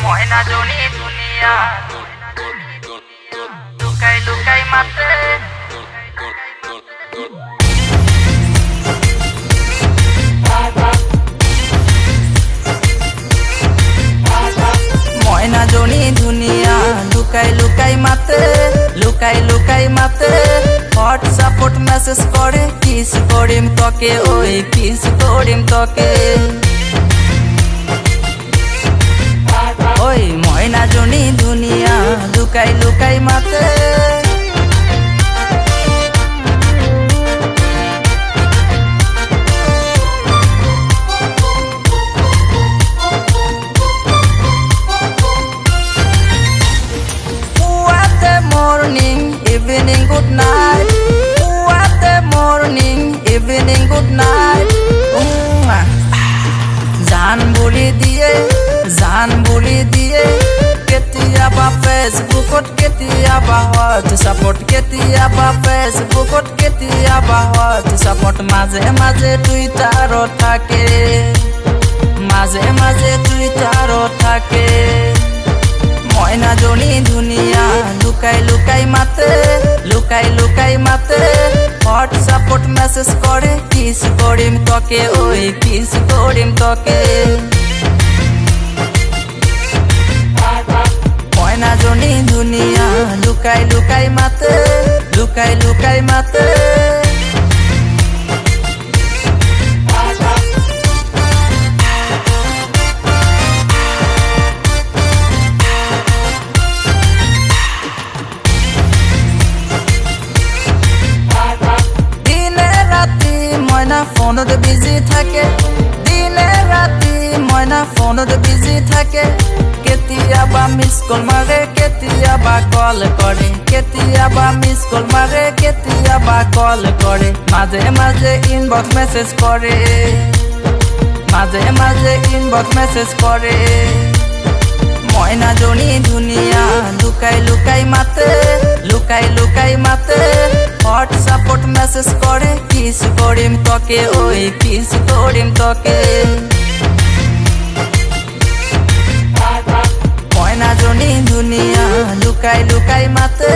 ময়না Johnny দুনিয়া লুকাই লুকাই মাতে ময়না জনি দুনিয়া লুকাই লুকাই মাতে লুকাই লুকাই মাতে হোয়াটসঅ্যাপত মেসেজ করে কিস করিম তোকে ওই কিস করিম তোকে ওই ময়না জনি দুনিয়া লুকাই লুকাই মাতে Morning, evening, good night. What the morning, evening, good night. জান বুলি দিয়ে কেতিয়াবা ফেসবুকত কেতিয়াবা হোৱাটছআপত কেতিয়াবা ফেসবুকত কেতিয়াবা হোৱাটছআপত মাজে মাজে টুইটাৰত থাকে মাজে মাজে টুইটাৰত থাকে ময়না জনি দুনিয়া লুকাই লুকাই মাতে লুকাই লুকাই মাতে হোয়াটসঅ্যাপত মেসেজ করে কিস করিম তোকে ওই কিস করিম তোকে ময়না জনি দুনিয়া লুকাই লুকাই মাতে লুকাই লুকাই মাতে ময়না ফোনত বিজি থাকে দিনে রাতি ময়না ফোনত বিজি থাকে কেতিয়াবা মিস কল মারে কেতিয়াবা কল করে কেতিয়াবা মিস কল মারে কেতিয়াবা কল করে মাঝে মাঝে ইনবক্স মেসেজ করে মাঝে মাঝে ইনবক্স মেসেজ করে ময়না জনি দুনিয়া লুকাই লুকাই মাতে লুকাই লুকাই মাতে হোয়াটসঅ্যাপত মেসেজ করে কিস করিম তোকে ওই কিস করিম তোকে ময়না জনি দুনিয়া লুকাই লুকাই মাতে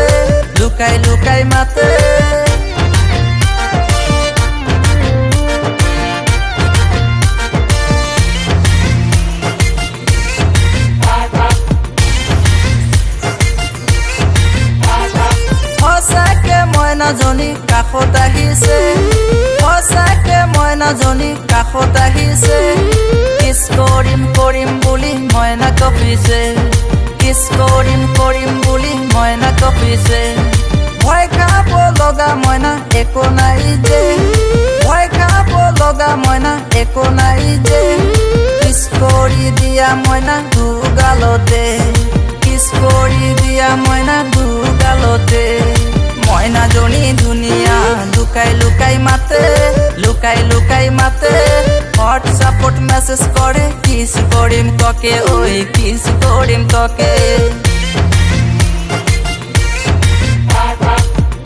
লুকাই লুকাই মাতে ময়না জনি কাষত আহিছে সঁচাকে ময়না জনি কাষত আহিছে কিস কৰিম কৰিম বুলি ময়না কপিছে কিস কৰিম বুলি ময়না কপিছে ভয় খাব লগা ময়না একো নাই যে ভয় খাব লগা ময়না একো নাই যে কিস কৰি দিয়া ময়না দুগালতে কিস কৰি দিয়া ময়না দুগালতে ময়না জনি দুনিয়া লুকাই লুকাই মাতে লুকাই লুকাই মাতে হোয়াটসঅ্যাপত মেসেজ করে কিস করিম তোকে ওই কিস করিম তোকে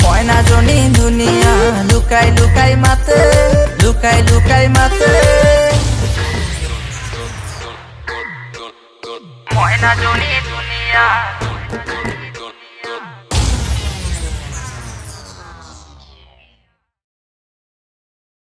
ময়না জনি দুনিয়া লুকাই লুকাই মাতে লুকাই লুকাই মাতে ময়না জনি দুনিয়া